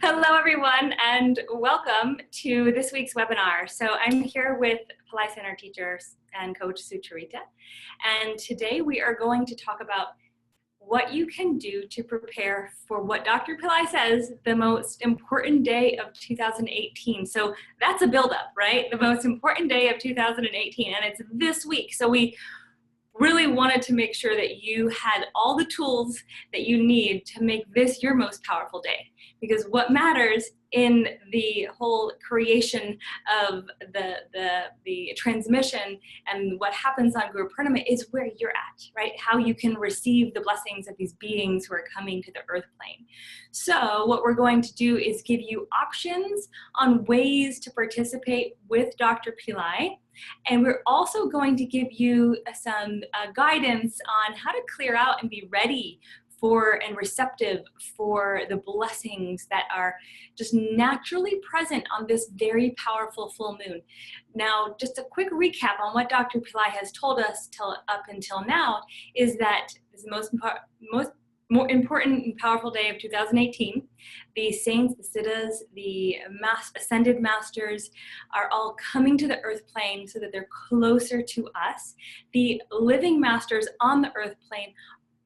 Hello, everyone, and welcome to this week's webinar. So I'm here with Pillai Center teacher and coach Sucharita, and today we are going to talk about what you can do to prepare for what Dr. Pillai says the most important day of 2018. So that's a buildup, right? The most important day of 2018, and it's this week. So we really wanted to make sure that you had all the tools that you need to make this your most powerful day. Because what matters in the whole creation of the transmission and what happens on Guru Purnima is where you're at, right? How you can receive the blessings of these beings who are coming to the earth plane. So what we're going to do is give you options on ways to participate with Dr. Pillai. And we're also going to give you some guidance on how to clear out and be ready for and receptive for the blessings that are just naturally present on this very powerful full moon. Now, just a quick recap on what Dr. Pillai has told us up until now is that this is the more important and powerful day of 2018. The saints, the siddhas, the ascended masters are all coming to the earth plane so that they're closer to us. The living masters on the earth plane,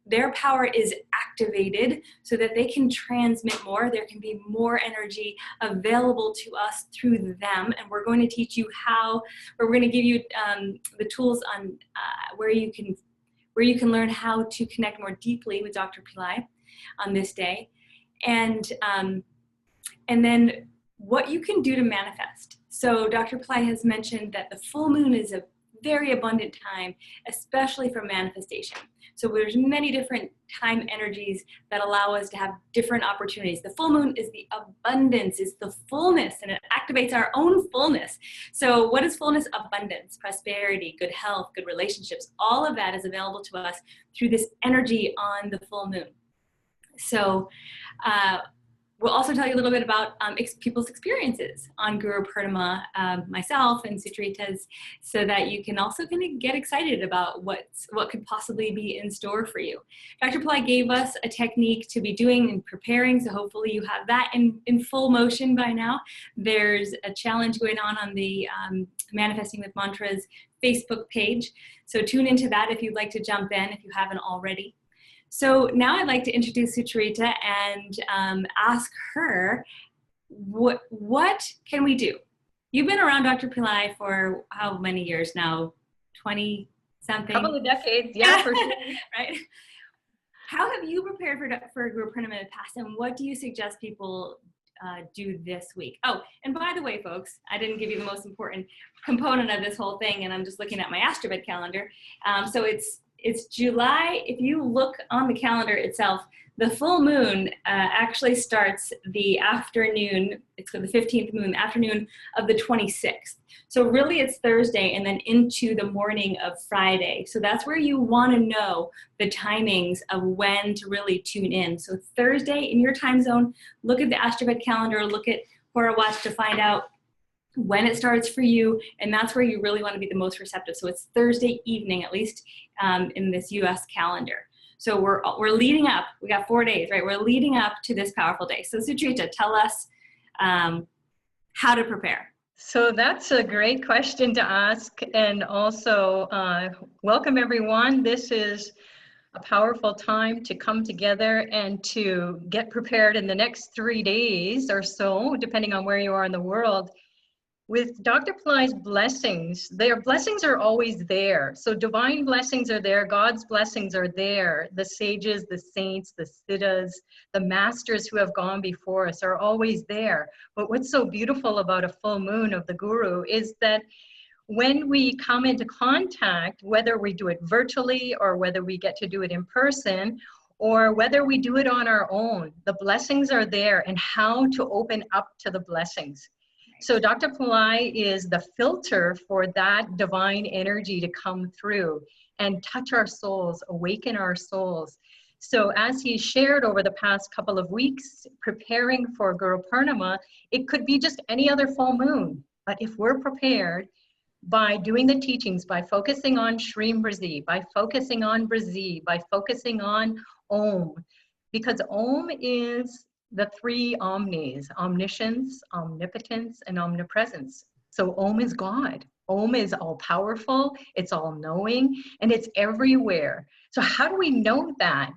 their power is activated so that they can transmit more. There can be more energy available to us through them. And we're going to teach you how, or we're going to give you the tools on where you can learn how to connect more deeply with Dr. Pillai on this day. And then what you can do to manifest. So Dr. Pillai has mentioned that the full moon is a very abundant time, especially for manifestation. So there's many different time energies that allow us to have different opportunities. The full moon is the abundance, is the fullness, and it activates our own fullness. So what is fullness? Abundance, prosperity, good health, good relationships. All of that is available to us through this energy on the full moon. So we'll also tell you a little bit about people's experiences on Guru Purnima, myself and Sucharita's, so that you can also kind of get excited about what could possibly be in store for you. Dr. Pillai gave us a technique to be doing and preparing, so hopefully you have that in full motion by now. There's a challenge going on the Manifesting with Mantras Facebook page, so tune into that if you'd like to jump in if you haven't already. So now I'd like to introduce Sucharita and ask her, what can we do? You've been around Dr. Pillai for how many years now? 20-something? Couple of decades, yeah, for sure. Right? How have you prepared for Guru Purnima in the past, and what do you suggest people do this week? Oh, and by the way, folks, I didn't give you the most important component of this whole thing, and I'm just looking at my astrobed calendar. So it's July. If you look on the calendar itself, the full moon actually starts the afternoon, it's the 15th moon, afternoon of the 26th. So really it's Thursday and then into the morning of Friday. So that's where you want to know the timings of when to really tune in. So Thursday in your time zone, look at the astrobed calendar, look at Hora Watch to find out when it starts for you, and that's where you really want to be the most receptive. So it's Thursday evening, at least in this US calendar. So we're leading up, we got 4 days, right? We're leading up to this powerful day. So Sucharita, tell us how to prepare. So that's a great question to ask, and also welcome everyone. This is a powerful time to come together and to get prepared in the next 3 days or so, depending on where you are in the world. With Dr. Pillai's blessings, their blessings are always there. So divine blessings are there, God's blessings are there. The sages, the saints, the siddhas, the masters who have gone before us are always there. But what's so beautiful about a full moon of the Guru is that when we come into contact, whether we do it virtually or whether we get to do it in person, or whether we do it on our own, the blessings are there and how to open up to the blessings. So Dr. Pillai is the filter for that divine energy to come through and touch our souls, awaken our souls. So as he shared over the past couple of weeks, preparing for Guru Purnima, it could be just any other full moon. But if we're prepared by doing the teachings, by focusing on Shrim Brazi, by focusing on Brazi, by focusing on Om, because Om is the three omnis: omniscience, omnipotence, and omnipresence. So Om is God. Om is all powerful, it's all knowing, and it's everywhere. So how do we know that?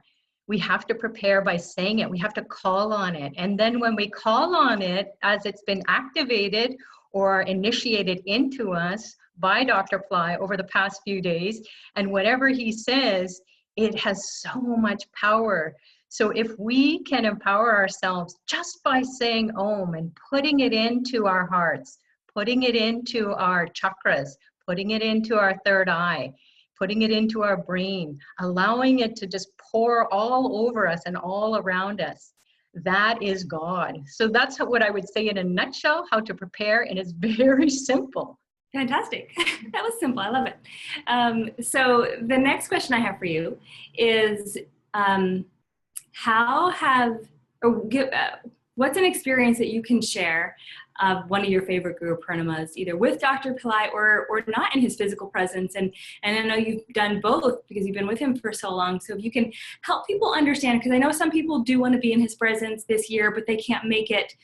We have to prepare by saying it. We have to call on it. And then when we call on it, as it's been activated or initiated into us by Dr. Pillai over the past few days, and whatever he says, it has so much power. So if we can empower ourselves just by saying Om and putting it into our hearts, putting it into our chakras, putting it into our third eye, putting it into our brain, allowing it to just pour all over us and all around us, that is God. So that's what I would say in a nutshell, how to prepare, and it's very simple. Fantastic. That was simple. I love it. So the next question I have for you is, what's an experience that you can share of one of your favorite Guru Purnimas, either with Dr. Pillai or not in his physical presence? And I know you've done both because you've been with him for so long. So if you can help people understand, because I know some people do want to be in his presence this year, but they can't make it.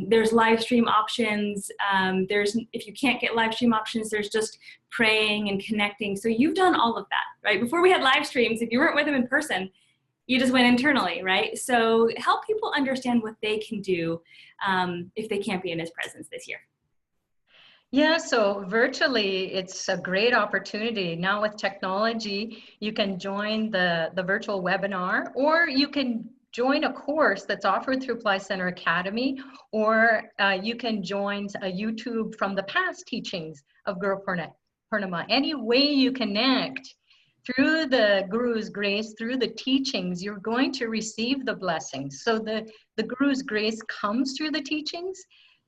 There's live stream options. If you can't get live stream options, there's just praying and connecting. So you've done all of that, right? Before we had live streams, if you weren't with him in person, you just went internally, right? So help people understand what they can do if they can't be in his presence this year. Yeah, so virtually, it's a great opportunity. Now with technology, you can join the virtual webinar, or you can join a course that's offered through Pillai Center Academy, or you can join a YouTube from the past teachings of Guru Purnima. Any way you connect through the Guru's grace, through the teachings, you're going to receive the blessings. So the Guru's grace comes through the teachings,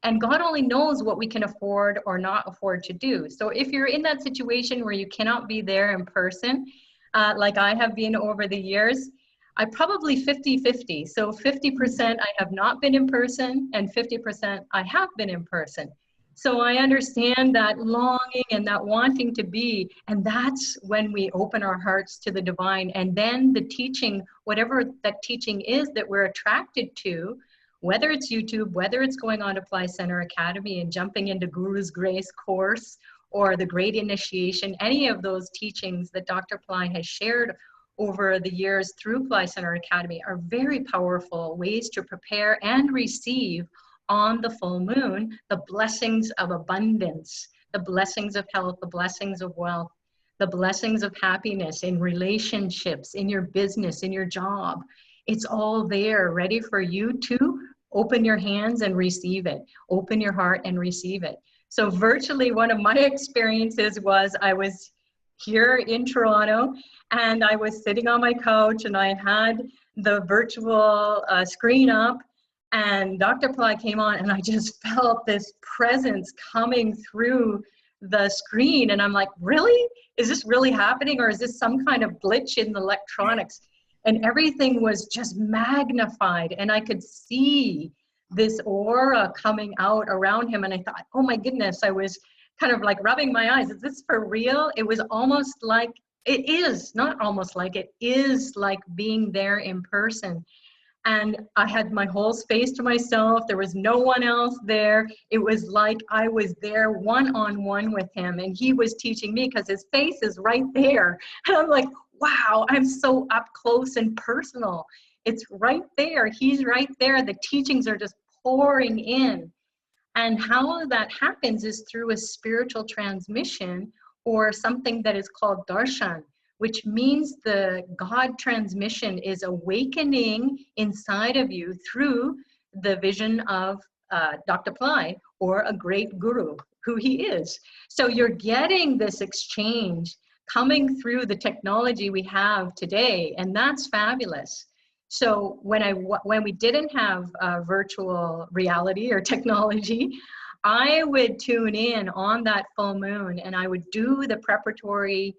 and God only knows what we can afford or not afford to do. So if you're in that situation where you cannot be there in person, like I have been over the years, I probably 50-50. So 50% I have not been in person, and 50% I have been in person. So I understand that longing and that wanting to be, and that's when we open our hearts to the divine. And then the teaching, whatever that teaching is that we're attracted to, whether it's YouTube, whether it's going on to Pillai Center Academy and jumping into Guru's Grace course or the Great Initiation, any of those teachings that Dr. Pillai has shared over the years through Pillai Center Academy are very powerful ways to prepare and receive on the full moon the blessings of abundance, the blessings of health, the blessings of wealth, the blessings of happiness in relationships, in your business, in your job. It's all there ready for you to open your hands and receive it. Open your heart and receive it. So virtually one of my experiences was I was here in Toronto and I was sitting on my couch and I had the virtual screen up, and Dr. Pillai came on and I just felt this presence coming through the screen. And I'm like, really? Is this really happening? Or is this some kind of glitch in the electronics? And everything was just magnified. And I could see this aura coming out around him. And I thought, oh my goodness, I was kind of like rubbing my eyes. Is this for real? It was almost like, it is, not almost like, it is like being there in person. And I had my whole space to myself. There was no one else there. It was like I was there one-on-one with him, and he was teaching me because his face is right there. And I'm like, wow, I'm so up close and personal. It's right there. He's right there. The teachings are just pouring in. And how that happens is through a spiritual transmission, or something that is called darshan, which means the God transmission is awakening inside of you through the vision of Dr. Pillai, or a great guru, who he is. So you're getting this exchange coming through the technology we have today, and that's fabulous. So when we didn't have virtual reality or technology, I would tune in on that full moon and I would do the preparatory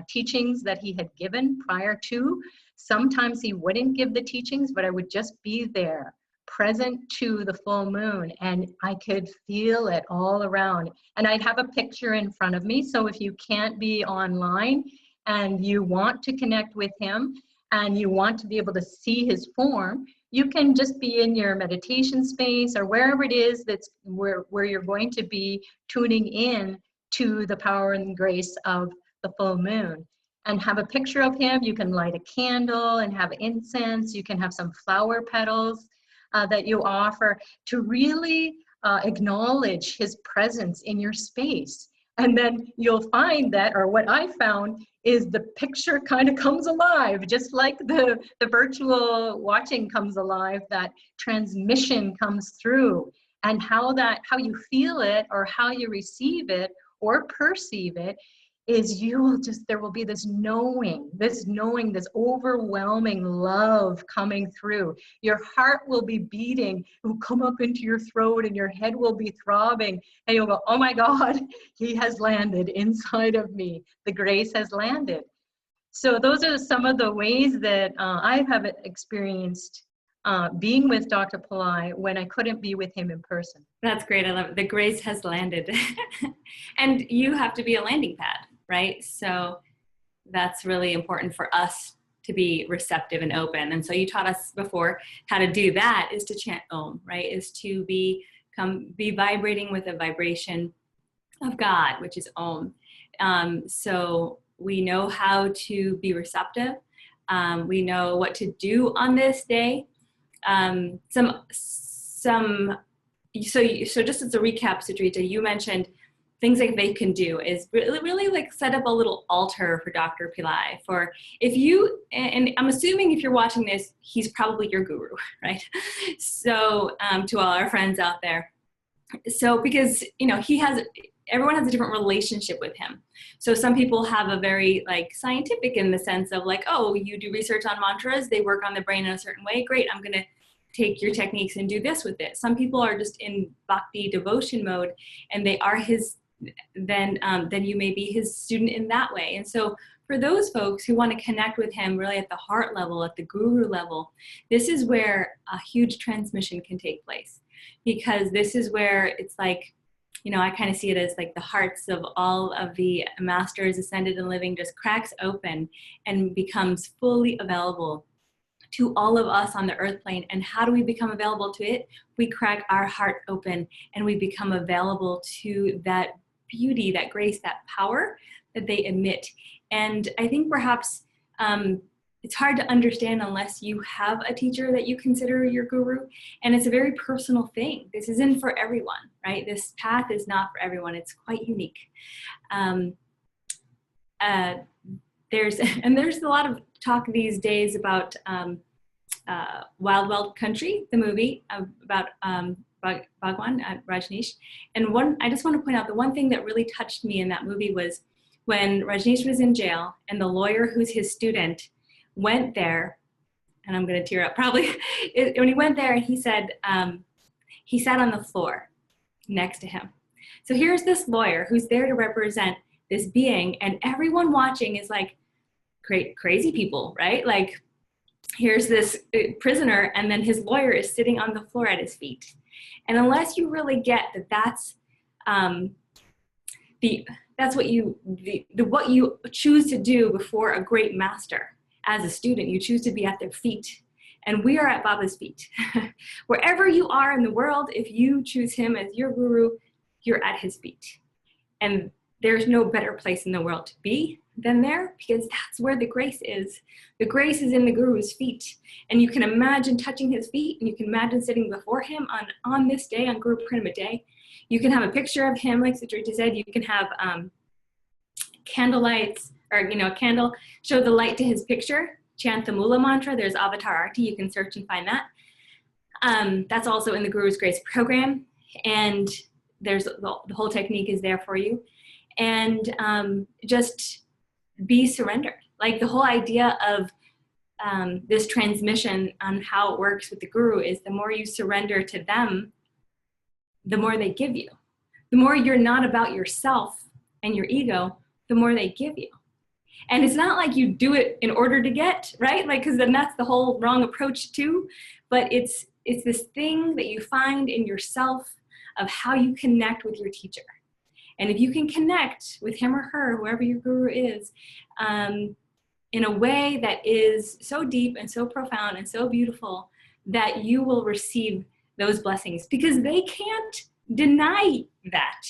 teachings that he had given prior to. Sometimes he wouldn't give the teachings, but I would just be there, present to the full moon, and I could feel it all around. And I'd have a picture in front of me, so if you can't be online and you want to connect with him and you want to be able to see his form, You can just be in your meditation space or wherever it is that's where you're going to be tuning in to the power and grace of the full moon. And have a picture of him. You can light a candle and have incense. You can have some flower petals that you offer to really acknowledge his presence in your space. And then you'll find that, or what I found, is the picture kind of comes alive, just like the virtual watching comes alive, that transmission comes through. And how you feel it or how you receive it or perceive it is there will be this knowing, this overwhelming love coming through. Your heart will be beating, it will come up into your throat and your head will be throbbing and you'll go, oh my God, he has landed inside of me. The grace has landed. So those are some of the ways that I have experienced being with Dr. Pillai when I couldn't be with him in person. That's great. I love it. The grace has landed. And you have to be a landing pad, right? So that's really important for us to be receptive and open. And so you taught us before how to do that is to chant Om, right? Is to be vibrating with a vibration of God, which is Om. So we know how to be receptive. We know what to do on this day. So just as a recap, Sucharita, you mentioned things like they can do is really like set up a little altar for Dr. Pillai. For if you, and I'm assuming if you're watching this, he's probably your guru, right? So to all our friends out there. So because, everyone has a different relationship with him. So some people have a very like scientific in the sense of like, oh, you do research on mantras, they work on the brain in a certain way. Great, I'm gonna take your techniques and do this with it. Some people are just in bhakti devotion mode and they are his, then you may be his student in that way. And so for those folks who want to connect with him really at the heart level, at the guru level, this is where a huge transmission can take place, because this is where it's like, I kind of see it as like the hearts of all of the masters ascended and living just cracks open and becomes fully available to all of us on the earth plane. And how do we become available to it? We crack our heart open and we become available to that beauty, that grace, that power that they emit. And I think perhaps it's hard to understand unless you have a teacher that you consider your guru. And it's a very personal thing. This isn't for everyone, right? This path is not for everyone. It's quite unique. There's a lot of talk these days about Wild Wild Country, the movie about Bhagwan, Rajneesh. And I just want to point out the one thing that really touched me in that movie was when Rajneesh was in jail and the lawyer who's his student went there, and I'm going to tear up probably, when he went there and he said, he sat on the floor next to him. So here's this lawyer who's there to represent this being, and everyone watching is like crazy people, right? Like here's this prisoner and then his lawyer is sitting on the floor at his feet. And unless you really get that that's what you choose to do before a great master. As a student, you choose to be at their feet. And we are at Baba's feet. Wherever you are in the world, if you choose him as your guru, you're at his feet. And there's no better place in the world to be than there, because that's where the grace is. The grace is in the guru's feet. And you can imagine touching his feet, and you can imagine sitting before him on this day, on Guru Purnima day. You can have a picture of him, like Sucharita said. You can have candle lights, or a candle, show the light to his picture, chant the Mula mantra. There's Avatar Arti, you can search and find that. That's also in the Guru's Grace program, and there's the whole technique is there for you. And just be surrendered. Like the whole idea of this transmission on how it works with the Guru is the more you surrender to them, the more they give you. The more you're not about yourself and your ego, the more they give you. And it's not like you do it in order to get, right? Like, because then that's the whole wrong approach too. But it's this thing that you find in yourself of how you connect with your teacher. And if you can connect with him or her, whoever your guru is, in a way that is so deep and so profound and so beautiful that you will receive those blessings, because they can't deny that.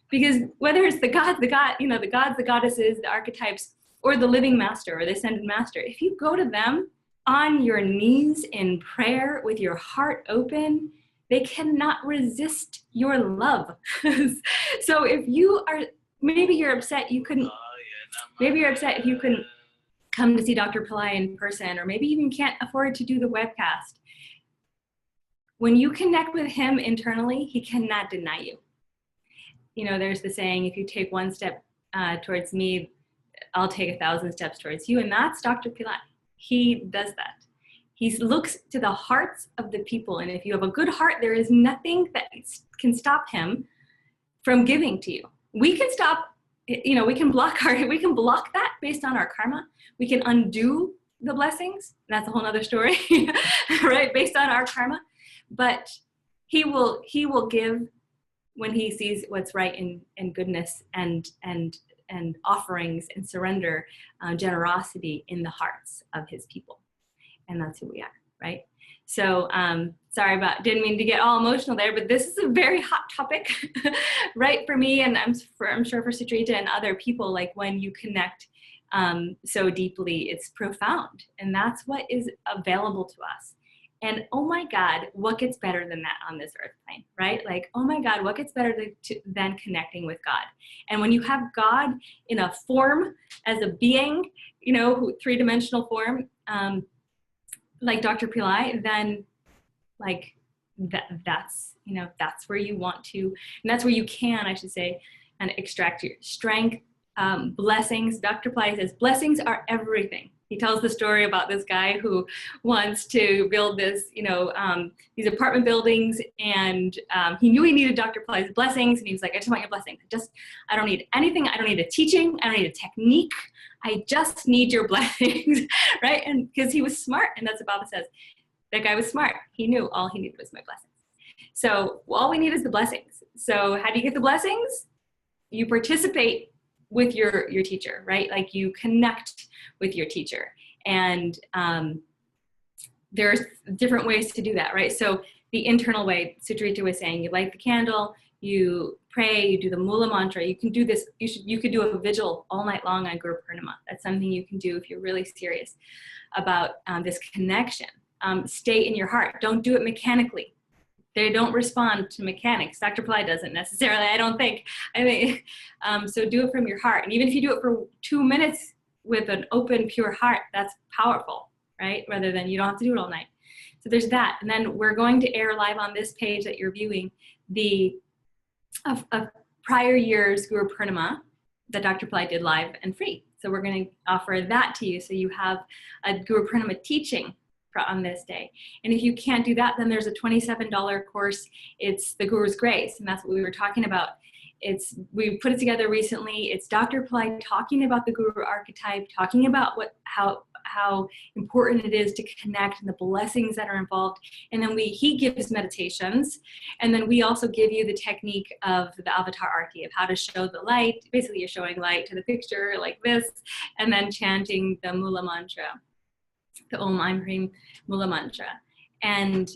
Because whether it's the gods, the gods, the goddesses, the archetypes, or the living master or the ascended master, if you go to them on your knees in prayer with your heart open, they cannot resist your love. So if you are, maybe you're upset you couldn't, maybe you're upset if you couldn't come to see Dr. Pillai in person, or maybe even can't afford to do the webcast. When you connect with him internally, he cannot deny you. You know, there's the saying, if you take one step towards me, I'll take 1,000 steps towards you. And that's Dr. Pillai. He does that. He looks to the hearts of the people. And if you have a good heart, there is nothing that can stop him from giving to you. We can stop, you know, we can block that based on our karma. We can undo the blessings. That's a whole nother story, right? Based on our karma. But he will give when he sees what's right in goodness and offerings and surrender, generosity in the hearts of his people. And that's who we are, right? So sorry didn't mean to get all emotional there, but this is a very hot topic, right? For me, and I'm sure for Sucharita and other people, like when you connect so deeply, it's profound. And that's what is available to us. And oh my God, what gets better than that on this earth plane, right? Like, oh my God, what gets better than connecting with God? And when you have God in a form, as a being, you know, three-dimensional form, like Dr. Pillai, then like that's, you know, that's where you want to, and that's where you can, I should say, and extract your strength, blessings. Dr. Pillai says, blessings are everything. He tells the story about this guy who wants to build this, you know, these apartment buildings, and he knew he needed Dr. Pillai's blessings, and he was like, I just want your blessings. I don't need anything. I don't need a teaching. I don't need a technique. I just need your blessings, right? And because he was smart, and that's what Baba says. That guy was smart. He knew all he needed was my blessings. So all we need is the blessings. So how do you get the blessings? You participate with your teacher, right? Like you connect with your teacher. And there's different ways to do that, right? So the internal way, Sucharita was saying, you light the candle, you pray, you do the Mula mantra. You can do this, you could do a vigil all night long on Guru Purnima. That's something you can do if you're really serious about this connection. Stay in your heart. Don't do it mechanically. They don't respond to mechanics. Dr. Pillai doesn't necessarily, I don't think. So do it from your heart. And even if you do it for 2 minutes with an open, pure heart, that's powerful, right? Rather than you don't have to do it all night. So there's that. And then we're going to air live on this page that you're viewing the of prior year's Guru Purnima that Dr. Pillai did live and free. So we're going to offer that to you. So you have a Guru Purnima teaching on this day. And if you can't do that, then there's a $27 course. It's the Guru's Grace, and that's what we were talking about. We put it together recently. It's Dr. Pillai talking about the Guru archetype, talking about how important it is to connect and the blessings that are involved. And then he gives meditations, and then we also give you the technique of the avatar arti, of how to show the light. Basically, you're showing light to the picture like this, and then chanting the Mula mantra, the Om Aim Hrim Mula mantra. And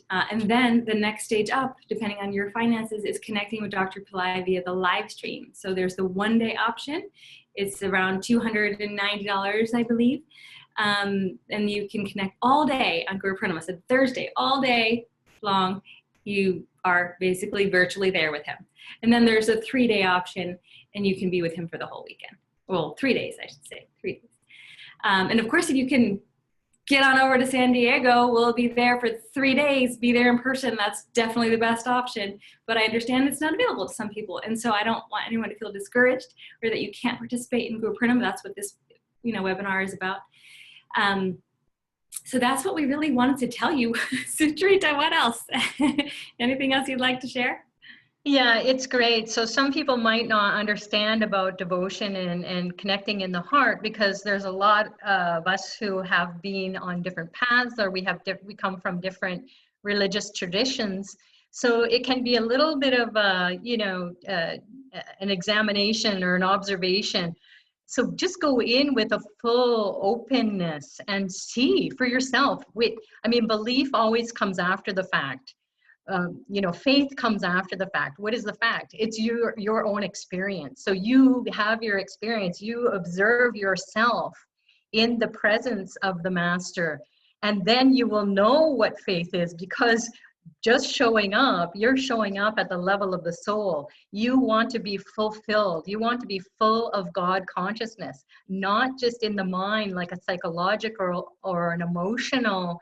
then the next stage up, depending on your finances, is connecting with Dr. Pillai via the live stream. So there's the one-day option. It's around $290, I believe. And you can connect all day on Guru Purnima. So Thursday, all day long, you are basically virtually there with him. And then there's a 3-day option, and you can be with him for the whole weekend. Well, 3 days, I should say, 3 days. And of course, if you can get on over to San Diego, we'll be there for 3 days, be there in person. That's definitely the best option. But I understand it's not available to some people. And so I don't want anyone to feel discouraged or that you can't participate in Guru Purnima. That's what this webinar is about. So that's what we really wanted to tell you. Sucharita, what else? Anything else you'd like to share? Yeah, it's great. So some people might not understand about devotion and connecting in the heart, because there's a lot of us who have been on different paths, or we come from different religious traditions. So it can be a little bit of an examination or an observation. So just go in with a full openness and see for yourself. Belief always comes after the fact. Faith comes after the fact. What is the fact? It's your own experience. So you have your experience. You observe yourself in the presence of the master, and then you will know what faith is, because just showing up, you're showing up at the level of the soul. You want to be fulfilled. You want to be full of God consciousness, not just in the mind, like a psychological or an emotional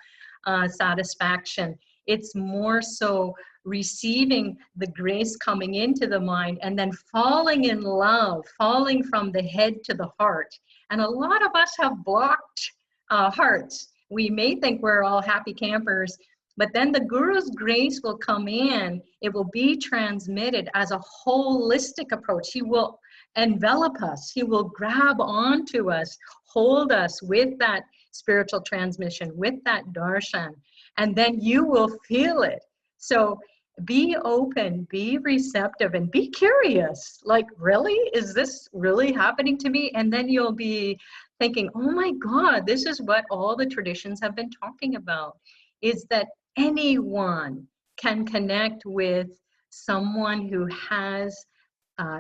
satisfaction. It's more so receiving the grace coming into the mind and then falling in love, falling from the head to the heart. And a lot of us have blocked hearts. We may think we're all happy campers, but then the Guru's grace will come in. It will be transmitted as a holistic approach. He will envelop us. He will grab onto us, hold us with that spiritual transmission, with that darshan, and then you will feel it. So be open, be receptive, and be curious. Like, really? Is this really happening to me? And then you'll be thinking, oh my God, this is what all the traditions have been talking about, is that anyone can connect with someone who has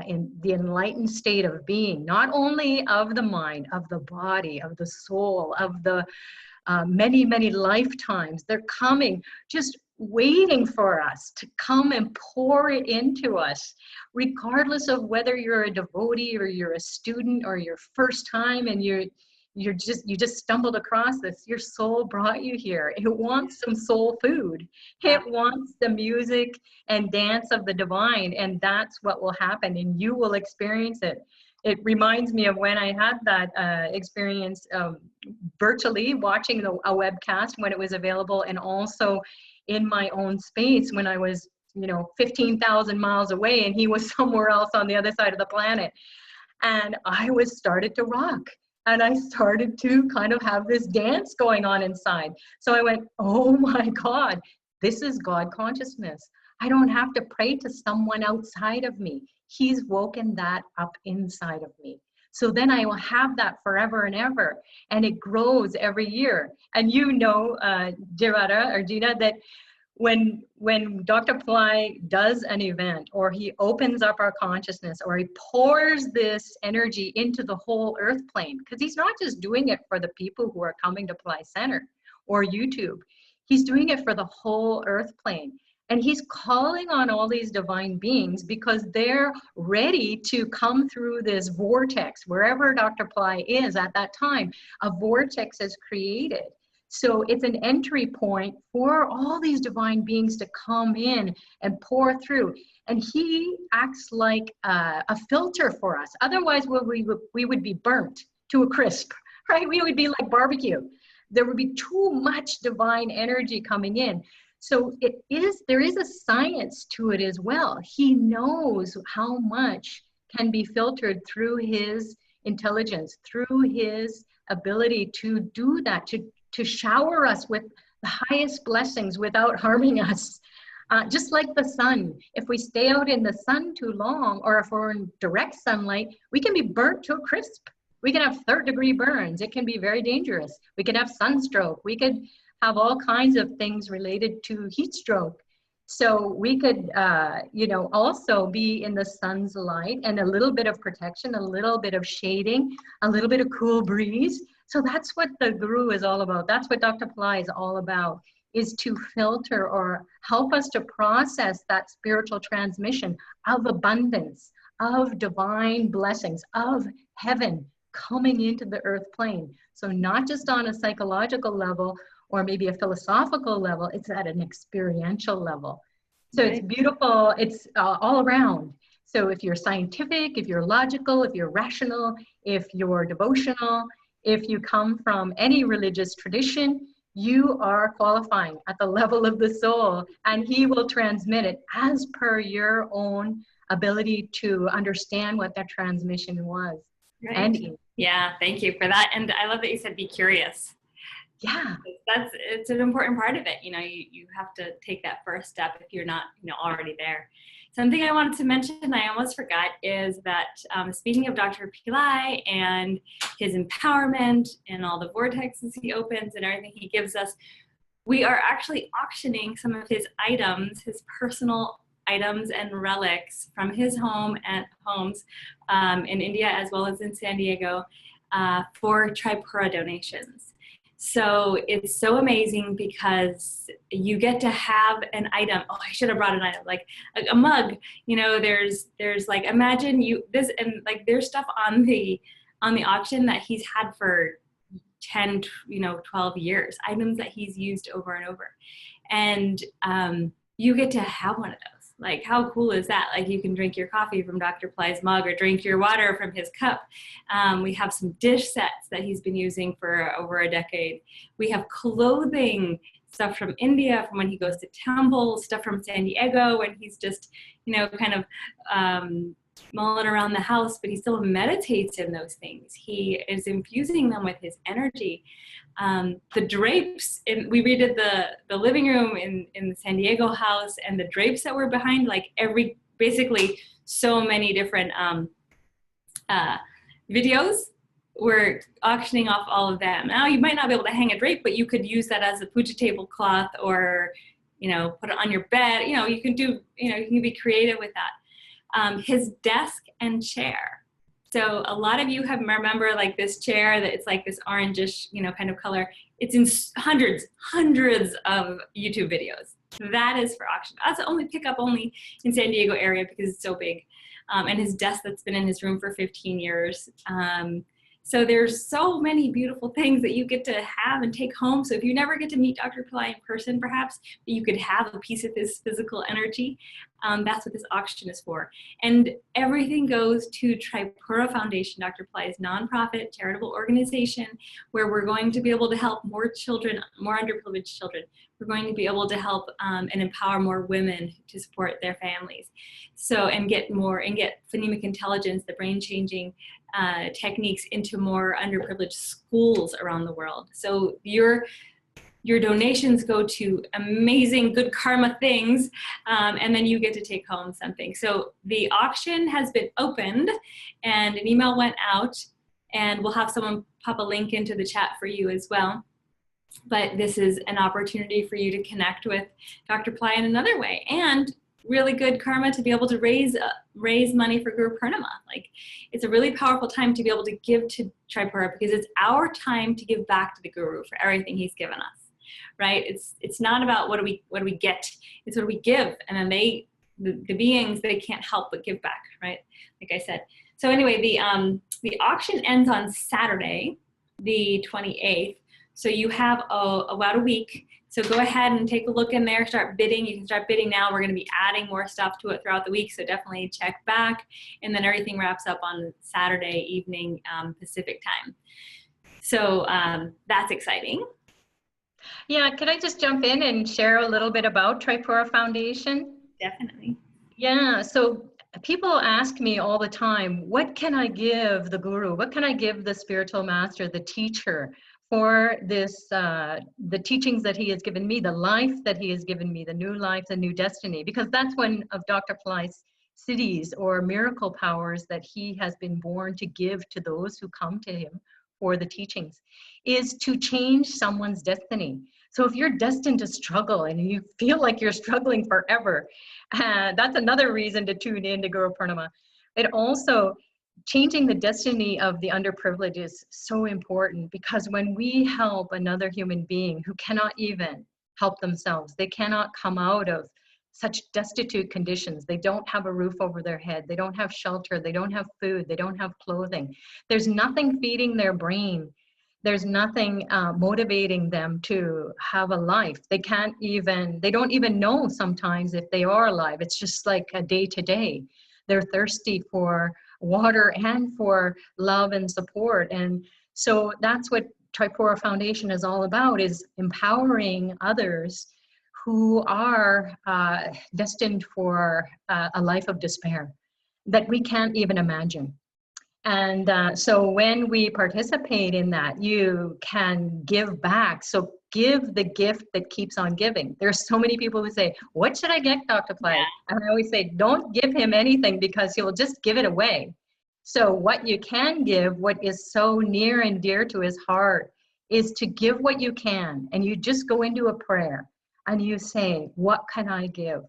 in the enlightened state of being, not only of the mind, of the body, of the soul, of the many, many lifetimes. They're coming, just waiting for us to come and pour it into us, regardless of whether you're a devotee or you're a student or your first time and you just stumbled across this. Your soul brought you here. It wants some soul food. It wants the music and dance of the divine, and that's what will happen, and you will experience it. It reminds me of when I had that experience virtually watching a webcast when it was available, and also in my own space when I was 15,000 miles away and he was somewhere else on the other side of the planet. And I started to rock. And I started to kind of have this dance going on inside. So I went, oh my God, this is God consciousness. I don't have to pray to someone outside of me. He's woken that up inside of me. So then I will have that forever and ever. And it grows every year. And Jirada or Gina, that when Dr. Pillai does an event, or he opens up our consciousness, or he pours this energy into the whole earth plane, because he's not just doing it for the people who are coming to Pillai Center or YouTube, he's doing it for the whole earth plane. And he's calling on all these divine beings because they're ready to come through this vortex. Wherever Dr. Pillai is at that time, a vortex is created. So it's an entry point for all these divine beings to come in and pour through. And he acts like a filter for us. Otherwise, we would be burnt to a crisp, right? We would be like barbecue. There would be too much divine energy coming in. So there is a science to it as well. He knows how much can be filtered through his intelligence, through his ability to do that, to shower us with the highest blessings without harming us. Just like the sun, if we stay out in the sun too long, or if we're in direct sunlight, we can be burnt to a crisp. We can have third-degree burns. It can be very dangerous. We could have sunstroke. We could have all kinds of things related to heat stroke. So we could, also be in the sun's light and a little bit of protection, a little bit of shading, a little bit of cool breeze. So that's what the Guru is all about. That's what Dr. Pillai is all about, is to filter or help us to process that spiritual transmission of abundance, of divine blessings, of heaven coming into the earth plane. So not just on a psychological level or maybe a philosophical level, it's at an experiential level. So It's beautiful, it's all around. So if you're scientific, if you're logical, if you're rational, if you're devotional, if you come from any religious tradition, you are qualifying at the level of the soul, and he will transmit it as per your own ability to understand what that transmission was. Right. Yeah, thank you for that. And I love that you said be curious. Yeah. It's an important part of it. You know, you have to take that first step if you're not, already there. Something I wanted to mention, I almost forgot, is that speaking of Dr. Pillai and his empowerment and all the vortexes he opens and everything he gives us, we are actually auctioning some of his items, his personal items and relics from his home and homes in India as well as in San Diego for Tripura donations. So it's so amazing because you get to have an item. Oh, I should have brought an item, like a mug. There's like, imagine this, and like there's stuff on the auction that he's had for 10, 12 years, items that he's used over and over. And you get to have one of those. Like, how cool is that? Like, you can drink your coffee from Dr. Pillai's mug or drink your water from his cup. We have some dish sets that he's been using for over a decade. We have clothing, stuff from India, from when he goes to temples, stuff from San Diego when he's just, kind of mulling around the house, but he still meditates in those things. He is infusing them with his energy. The drapes, we redid the living room in the San Diego house, and the drapes that were behind, like basically so many different videos, we're auctioning off all of them. Now you might not be able to hang a drape, but you could use that as a puja tablecloth, or put it on your bed. You can do, you can be creative with that. His desk and chair. So a lot of you remember like this chair that it's like this orangish, kind of color. It's in hundreds of YouTube videos. That is for auction. That's pick up only in San Diego area because it's so big. And his desk that's been in his room for 15 years. So there's so many beautiful things that you get to have and take home. So if you never get to meet Dr. Pillai in person, perhaps, but you could have a piece of his physical energy, that's what this auction is for. And everything goes to Tripura Foundation, Dr. Pillai's nonprofit charitable organization, where we're going to be able to help more children, more underprivileged children. We're going to be able to help and empower more women to support their families. So, and get phonemic intelligence, the brain-changing techniques into more underprivileged schools around the world. So your donations go to amazing good karma things, and then you get to take home something. So the auction has been opened and an email went out, and we'll have someone pop a link into the chat for you as well. But this is an opportunity for you to connect with Dr. Pillai in another way, and really good karma to be able to raise money for Guru Purnima. Like, it's a really powerful time to be able to give to Tripura, because it's our time to give back to the Guru for everything he's given us, right? It's not about what do we get, it's what do we give, and then the beings, they can't help but give back, right? Like I said. So anyway, the auction ends on Saturday, the 28th. So you have about a week. So go ahead and take a look in there, start bidding. You can start bidding now. We're going to be adding more stuff to it throughout the week, so definitely check back. And then everything wraps up on Saturday evening Pacific time. So that's exciting. Yeah, could I just jump in and share a little bit about Tripura Foundation? Definitely. Yeah, so people ask me all the time, what can I give the Guru? What can I give the spiritual master, the teacher, for this, the teachings that he has given me, the life that he has given me, the new life, the new destiny? Because that's one of Dr. Pillai's siddhis or miracle powers that he has been born to give to those who come to him for the teachings, is to change someone's destiny. So if you're destined to struggle and you feel like you're struggling forever, that's another reason to tune in to Guru Purnima. It also, changing the destiny of the underprivileged is so important, because when we help another human being who cannot even help themselves, they cannot come out of such destitute conditions, they don't have a roof over their head, they don't have shelter, they don't have food, they don't have clothing, there's nothing feeding their brain, there's nothing motivating them to have a life. They don't even know sometimes if they are alive. It's just like a day to day. They're thirsty for water and for love and support. And so that's what Tripura Foundation is all about, is empowering others who are destined for a life of despair that we can't even imagine. And so when we participate in that, you can give back. So give the gift that keeps on giving. There's so many people who say, what should I get, Dr. Pillai? And I always say, don't give him anything because he'll just give it away. So what you can give, what is so near and dear to his heart, is to give what you can. And you just go into a prayer and you say, what can I give?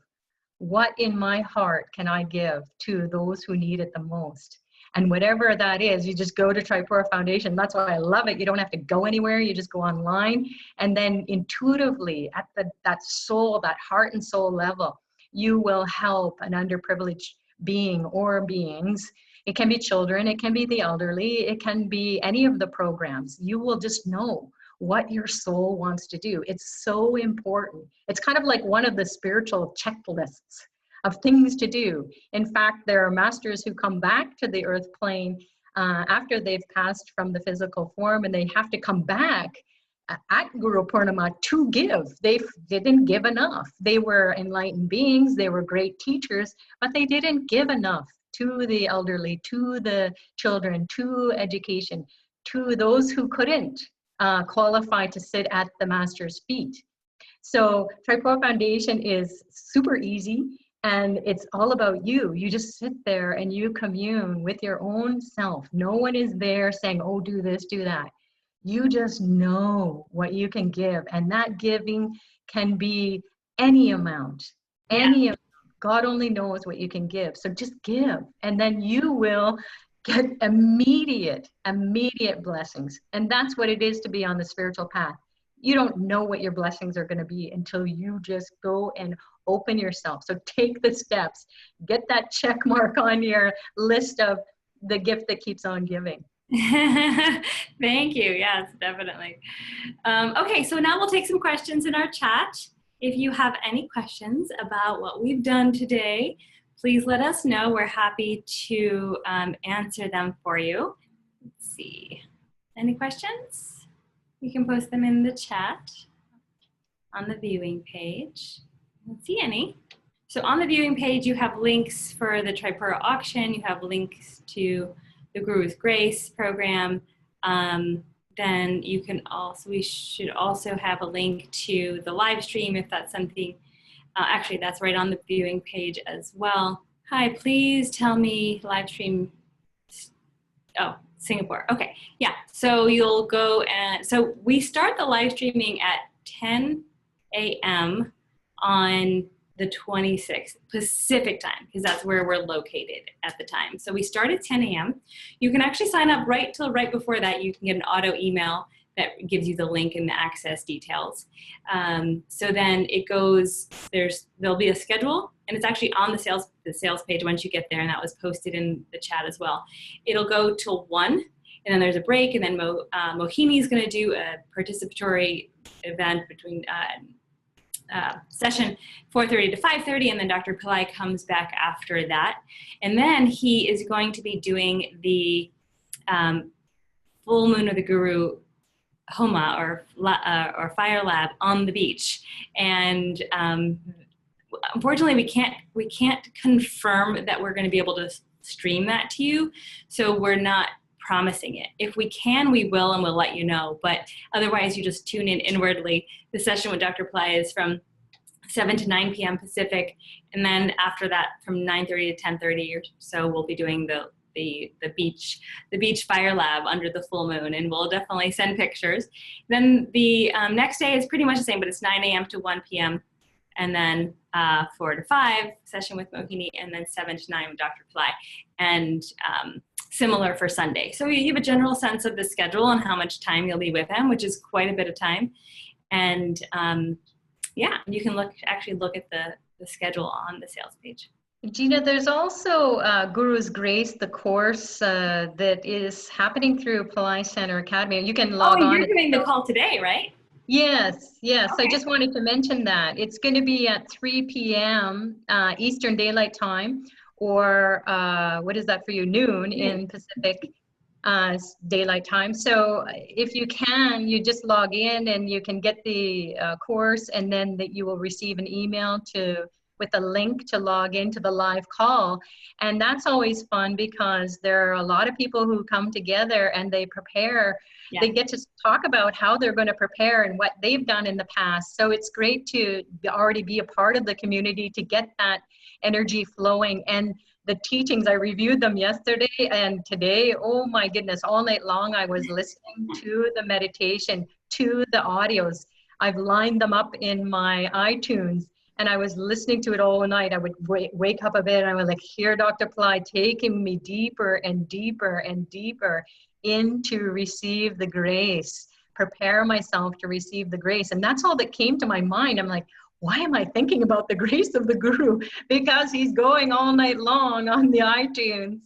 What in my heart can I give to those who need it the most? And whatever that is, you just go to Tripura Foundation. That's why I love it. You don't have to go anywhere. You just go online. And then intuitively, at that soul, that heart and soul level, you will help an underprivileged being or beings. It can be children. It can be the elderly. It can be any of the programs. You will just know what your soul wants to do. It's so important. It's kind of like one of the spiritual checklists of things to do. In fact, there are masters who come back to the earth plane after they've passed from the physical form, and they have to come back at Guru Purnima to give. They didn't give enough. They were enlightened beings, they were great teachers, but they didn't give enough to the elderly, to the children, to education, to those who couldn't qualify to sit at the master's feet. So Tripura Foundation is super easy. And it's all about you. You just sit there and you commune with your own self. No one is there saying, oh, do this, do that. You just know what you can give. And that giving can be any amount, any amount. God only knows what you can give. So just give. And then you will get immediate blessings. And that's what it is to be on the spiritual path. You don't know what your blessings are going to be until you just go and open yourself. So take the steps, get that check mark on your list of the gift that keeps on giving. Thank you. Yes, definitely. Okay, so now we'll take some questions in our chat. If you have any questions about what we've done today, please let us know. We're happy to answer them for you. Let's see. Any questions? You can post them in the chat on the viewing page. I don't see any. So on the viewing page, you have links for the Tripura auction. You have links to the Guru's Grace program. Then you can also, we should also have a link to the live stream if that's something. Actually, that's right on the viewing page as well. Hi, please tell me live stream. Oh, Singapore. Okay, yeah. So you'll go and, so we start the live streaming at 10 a.m. on the 26th Pacific time, because that's where we're located at the time. So we start at 10 a.m. You can actually sign up right before that. You can get an auto email that gives you the link and the access details. So then it goes, there'll be a schedule, and it's actually on the sales page once you get there, and that was posted in the chat as well. It'll go till 1, and then there's a break, and then Mohini is going to do a participatory event between session 4:30 to 5:30, and then Dr. Pillai comes back after that. And then he is going to be doing the full moon of the Guru Homa or fire lab on the beach. And unfortunately, we can't confirm that we're going to be able to stream that to you, so we're not promising it. If we can, we will, and we'll let you know. But otherwise, you just tune in inwardly. The session with Dr. Pillai is from 7 to 9 p.m. Pacific, and then after that, from 9:30 to 10:30 or so, we'll be doing the beach fire lab under the full moon, and we'll definitely send pictures. Then the next day is pretty much the same, but it's 9 a.m. to 1 p.m. and then 4 to 5 session with Mohini, and then 7 to 9 with Dr. Pillai, and similar for Sunday. So you have a general sense of the schedule and how much time you'll be with him, which is quite a bit of time. And yeah, you can actually look at the schedule on the sales page. Gina, there's also Guru's Grace, the course that is happening through Pillai Center Academy. You can log on. Oh, you're doing the call today, right? Yes. Okay. I just wanted to mention that. It's going to be at 3 p.m. Eastern Daylight Time, or what is that for you? Noon in Pacific Daylight Time. So if you can, you just log in and you can get the course, and then that you will receive an email to with a link to log into the live call. And that's always fun because there are a lot of people who come together and they prepare. Yeah. They get to talk about how they're going to prepare and what they've done in the past. So it's great to already be a part of the community to get that energy flowing. And the teachings, I reviewed them yesterday and today, oh my goodness, all night long I was listening to the meditation, to the audios. I've lined them up in my iTunes and I was listening to it all night. I would wake up a bit and I would like hear Dr. Pillai taking me deeper and deeper and deeper into receive the grace, prepare myself to receive the grace. And that's all that came to my mind. I'm like, why am I thinking about the grace of the Guru? Because he's going all night long on the iTunes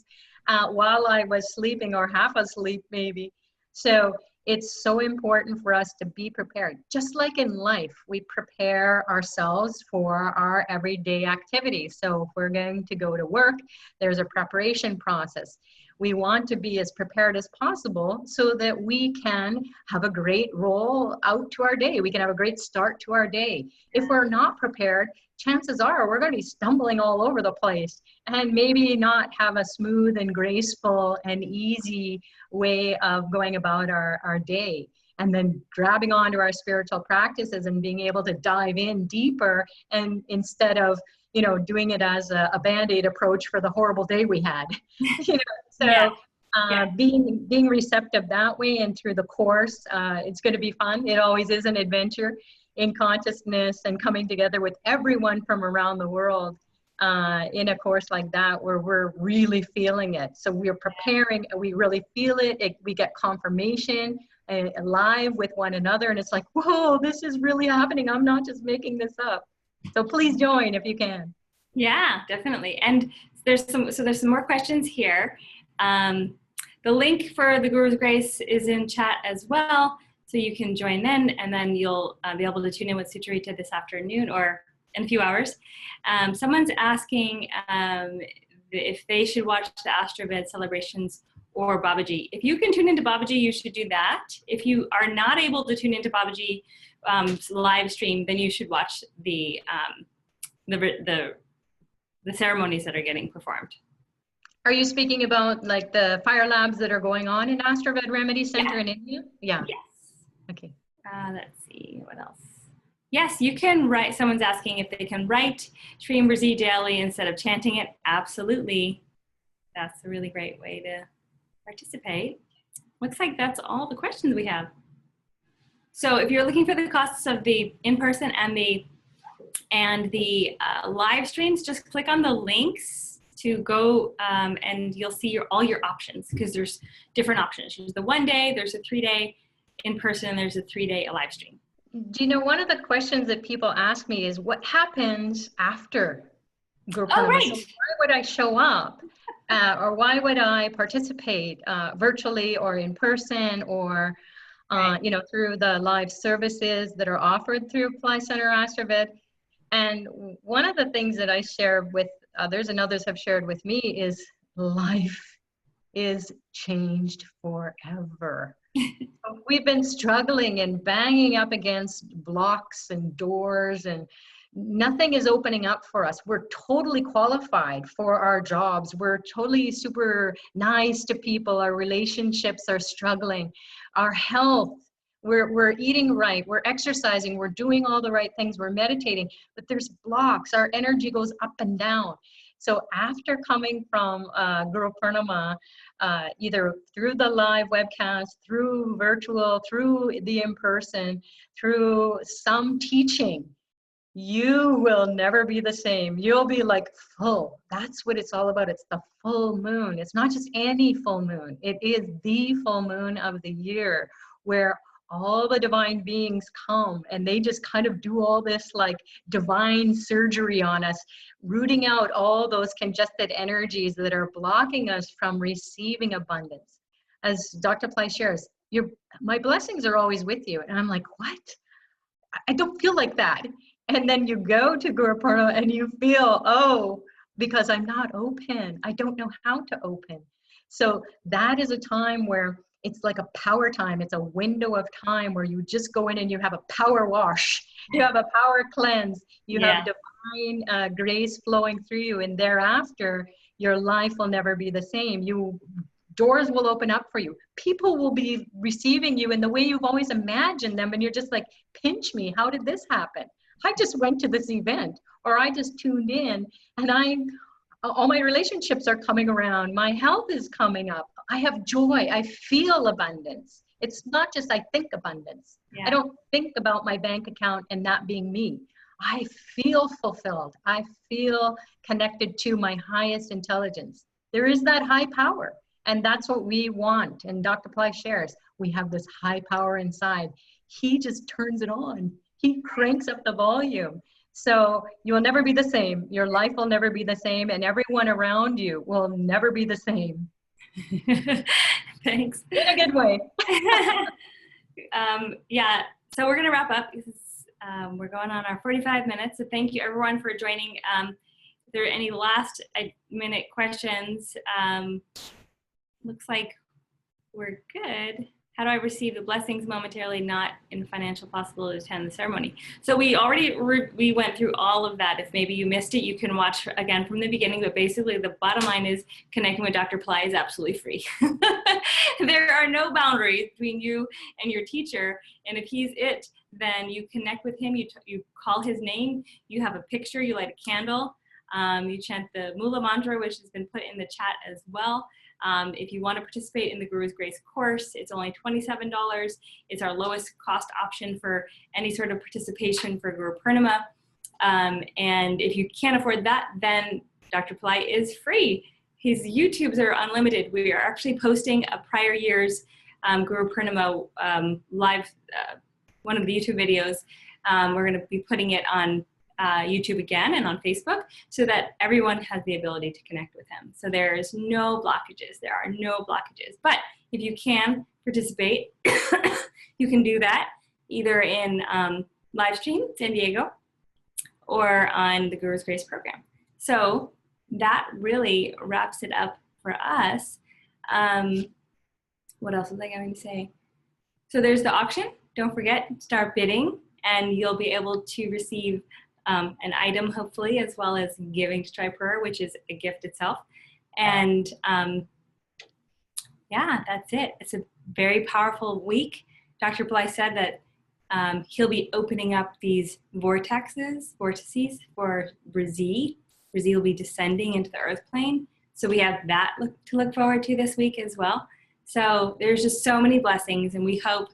while I was sleeping or half asleep maybe. So it's so important for us to be prepared. Just like in life, we prepare ourselves for our everyday activities. So if we're going to go to work, there's a preparation process. We want to be as prepared as possible so that we can have a great roll out to our day. We can have a great start to our day. If we're not prepared, chances are we're going to be stumbling all over the place and maybe not have a smooth and graceful and easy way of going about our day. And then grabbing onto our spiritual practices and being able to dive in deeper, and instead of doing it as a Band-Aid approach for the horrible day we had. So being receptive that way and through the course, it's going to be fun. It always is an adventure in consciousness and coming together with everyone from around the world in a course like that where we're really feeling it. So we're preparing, we really feel it, we get confirmation live with one another, and it's like, whoa, this is really happening. I'm not just making this up. So please join if you can. Yeah, definitely. And there's some more questions here. The link for the Guru's Grace is in chat as well, so you can join in, and then you'll be able to tune in with Sucharita this afternoon or in a few hours. Someone's asking if they should watch the Astraved celebrations or Babaji. If you can tune into Babaji, you should do that. If you are not able to tune into Babaji live stream, then you should watch the ceremonies that are getting performed. Are you speaking about like the fire labs that are going on in Astraved Remedies Center in India? Yeah. Yes. Okay. Let's see, what else? Yes, you can write. Someone's asking if they can write Shri Amrzi daily instead of chanting it. Absolutely. That's a really great way to participate. Looks like that's all the questions we have. So if you're looking for the costs of the in-person and the live streams, just click on the links to go and you'll see all your options, because there's different options. There's the 1 day, there's a 3-day in-person, there's a 3-day live stream. Do you know, one of the questions that people ask me is what happens after Guru Purnima? Oh, right. So why would I show up? Or why would I participate virtually or in person, or through the live services that are offered through Pillai Center Astraved? And one of the things that I share with others, and others have shared with me, is life is changed forever. We've been struggling and banging up against blocks and doors, and nothing is opening up for us. We're totally qualified for our jobs. We're totally super nice to people. Our relationships are struggling. Our health, we're eating right, we're exercising, we're doing all the right things, we're meditating, but there's blocks. Our energy goes up and down. So after coming from Guru Purnima, either through the live webcast, through virtual, through the in-person, through some teaching, you will never be the same. You'll be like full. That's what it's all about. It's the full moon. It's not just any full moon. It is the full moon of the year, where all the divine beings come and they just kind of do all this like divine surgery on us, rooting out all those congested energies that are blocking us from receiving abundance. As Dr. Pillai shares, my blessings are always with you. And I'm like, what? I don't feel like that. And then you go to Guru Purnima and you feel, oh, because I'm not open. I don't know how to open. So that is a time where it's like a power time. It's a window of time where you just go in and you have a power wash. You have a power cleanse. You have divine grace flowing through you, and thereafter, your life will never be the same. Doors will open up for you. People will be receiving you in the way you've always imagined them, and you're just like, pinch me, how did this happen? I just went to this event, or I just tuned in, and all my relationships are coming around. My health is coming up. I have joy. I feel abundance. It's not just I think abundance. Yeah. I don't think about my bank account and that being me. I feel fulfilled. I feel connected to my highest intelligence. There is that high power, and that's what we want. And Dr. Pillai shares, we have this high power inside. He just turns it on. He cranks up the volume. So you will never be the same. Your life will never be the same, and everyone around you will never be the same. Thanks. In a good way. Yeah, so we're going to wrap up because we're going on our 45 minutes. So thank you everyone for joining. If there are any last minute questions, looks like we're good. How do I receive the blessings momentarily, not in financial possibility to attend the ceremony? So we already we went through all of that. If maybe you missed it, you can watch again from the beginning. But basically, the bottom line is connecting with Dr. Pillai is absolutely free. There are no boundaries between you and your teacher. And if he's it, then you connect with him. You call his name. You have a picture. You light a candle. You chant the Mula mantra, which has been put in the chat as well. If you want to participate in the Guru's Grace course, it's only $27. It's our lowest cost option for any sort of participation for Guru Purnima. And if you can't afford that, then Dr. Pillai is free. His YouTubes are unlimited. We are actually posting a prior year's Guru Purnima live, one of the YouTube videos. We're going to be putting it on YouTube again and on Facebook so that everyone has the ability to connect with him. So there's no blockages. There are no blockages. But if you can participate, you can do that either in live stream San Diego or on the Guru's Grace program. So that really wraps it up for us. What else was I going to say? So there's the auction. Don't forget, start bidding, and you'll be able to receive an item, hopefully, as well as giving to Tripura, which is a gift itself. And yeah, that's it. It's a very powerful week. Dr. Pillai said that he'll be opening up these vortices for Brazil. Brazil will be descending into the earth plane. So we have that to look forward to this week as well. So there's just so many blessings, and we hope,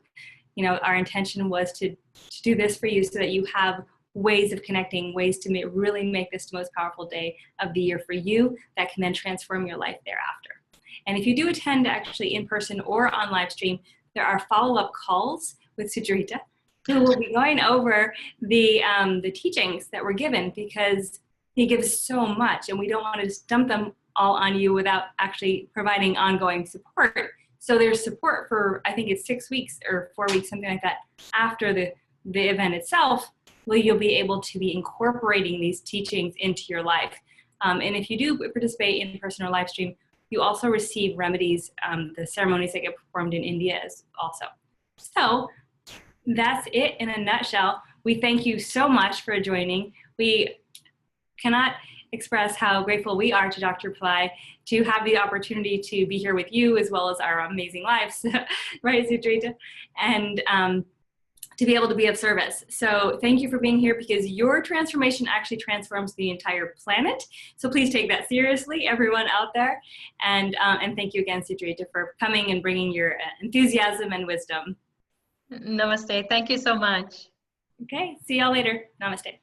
our intention was to do this for you so that you have ways of connecting, ways to really make this the most powerful day of the year for you that can then transform your life thereafter. And if you do attend actually in person or on live stream, there are follow-up calls with Sucharita, who will be going over the teachings that were given, because he gives so much and we don't want to just dump them all on you without actually providing ongoing support. So there's support for, I think it's 6 weeks or 4 weeks, something like that, after the event itself, where you'll be able to be incorporating these teachings into your life. And if you do participate in person or live stream, you also receive remedies, the ceremonies that get performed in India as also. So that's it in a nutshell. We thank you so much for joining. We cannot express how grateful we are to Dr. Pillai to have the opportunity to be here with you, as well as our amazing lives, right, Sucharita? And to be able to be of service. So thank you for being here, because your transformation actually transforms the entire planet. So please take that seriously, everyone out there. And thank you again, Sucharita, for coming and bringing your enthusiasm and wisdom. Namaste. Thank you so much. Okay, see y'all later. Namaste.